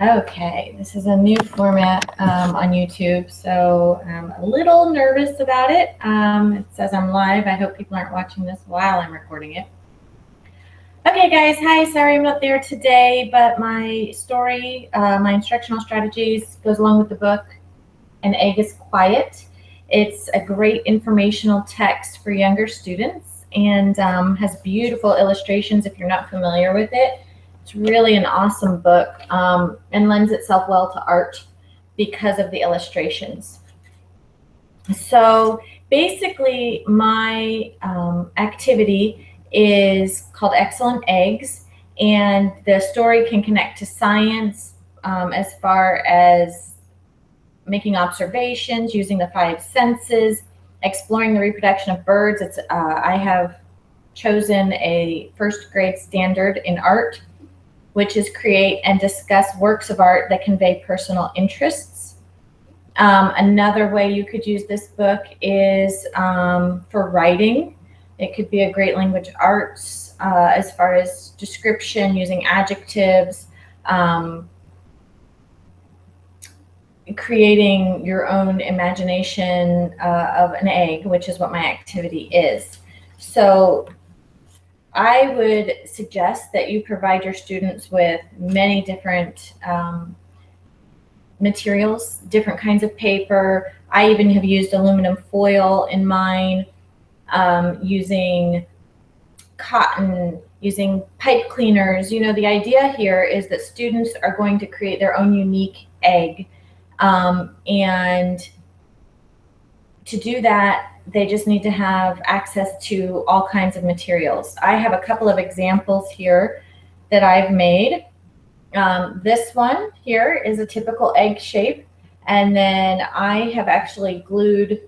Okay, this is a new format on YouTube, so I'm a little nervous about it. It says I'm live. I hope people aren't watching this while I'm recording it. Okay, guys, hi. Sorry I'm not there today, but my story, my instructional strategies, goes along with the book, An Egg is Quiet. It's a great informational text for younger students and has beautiful illustrations if you're not familiar with it. It's really an awesome book and lends itself well to art because of the illustrations. So basically, my activity is called Excellent Eggs, and the story can connect to science as far as making observations, using the 5 senses, exploring the reproduction of birds. I have chosen a first grade standard in art, which is create and discuss works of art that convey personal interests. Another way you could use this book is for writing. It could be a great language arts as far as description, using adjectives, creating your own imagination of an egg, which is what my activity is. So I would suggest that you provide your students with many different materials, different kinds of paper. I even have used aluminum foil in mine, using cotton, using pipe cleaners. You know, the idea here is that students are going to create their own unique egg. And to do that, they just need to have access to all kinds of materials. I have a couple of examples here that I've made. This one here is a typical egg shape, and then I have actually glued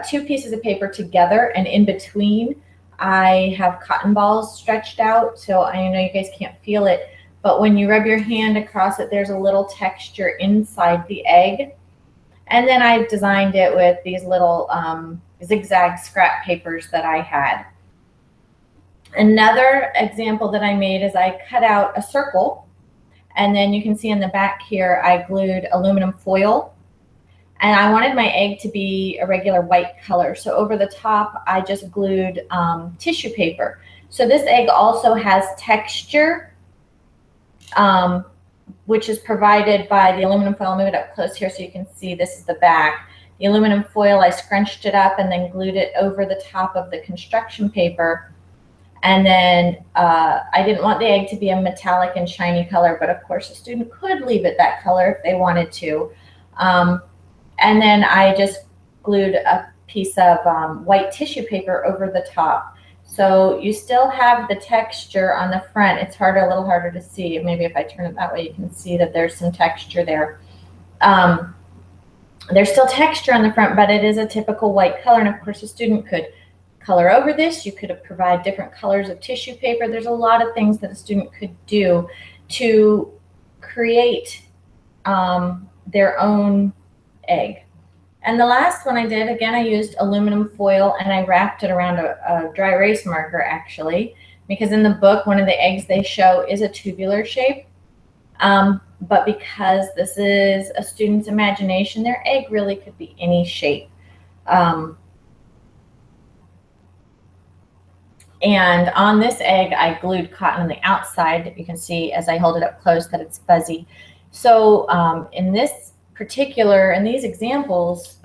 2 pieces of paper together, and in between I have cotton balls stretched out. So I know you guys can't feel it, but when you rub your hand across it, there's a little texture inside the egg. And then I've designed it with these little zigzag scrap papers that I had. Another example that I made is I cut out a circle, and then you can see in the back here I glued aluminum foil, and I wanted my egg to be a regular white color. So over the top I just glued tissue paper. So this egg also has texture, which is provided by the aluminum foil. I'll move it up close here so you can see this is the back. The aluminum foil, I scrunched it up and then glued it over the top of the construction paper. And then I didn't want the egg to be a metallic and shiny color, but of course a student could leave it that color if they wanted to. And then I just glued a piece of white tissue paper over the top. So you still have the texture on the front. It's a little harder to see. Maybe if I turn it that way, you can see that there's some texture there. There's still texture on the front, but it is a typical white color. And of course, a student could color over this. You could provide different colors of tissue paper. There's a lot of things that a student could do to create their own egg. And the last one I did, again, I used aluminum foil and I wrapped it around a dry erase marker, actually, because in the book, one of the eggs they show is a tubular shape. But because this is a student's imagination, their egg really could be any shape. And on this egg, I glued cotton on the outside. You can see as I hold it up close that it's fuzzy. So in these examples,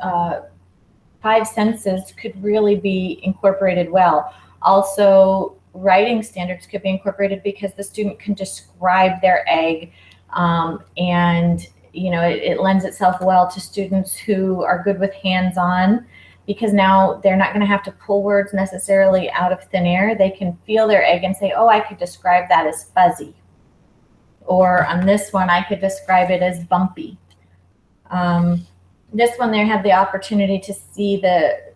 5 senses could really be incorporated well. Also, writing standards could be incorporated because the student can describe their egg, and you know, it lends itself well to students who are good with hands-on, because now they're not going to have to pull words necessarily out of thin air. They can feel their egg and say, oh, I could describe that as fuzzy. Or on this one, I could describe it as bumpy. This one, they have the opportunity to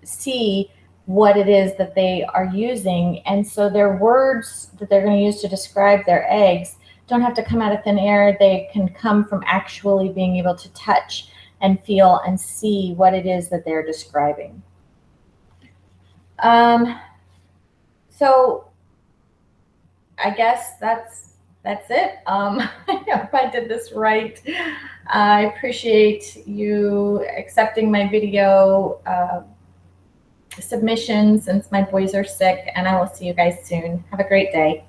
see what it is that they are using. And so their words that they're going to use to describe their eggs don't have to come out of thin air. They can come from actually being able to touch and feel and see what it is that they're describing. So I guess that's that's it. I hope I did this right. I appreciate you accepting my video submission since my boys are sick, and I will see you guys soon. Have a great day.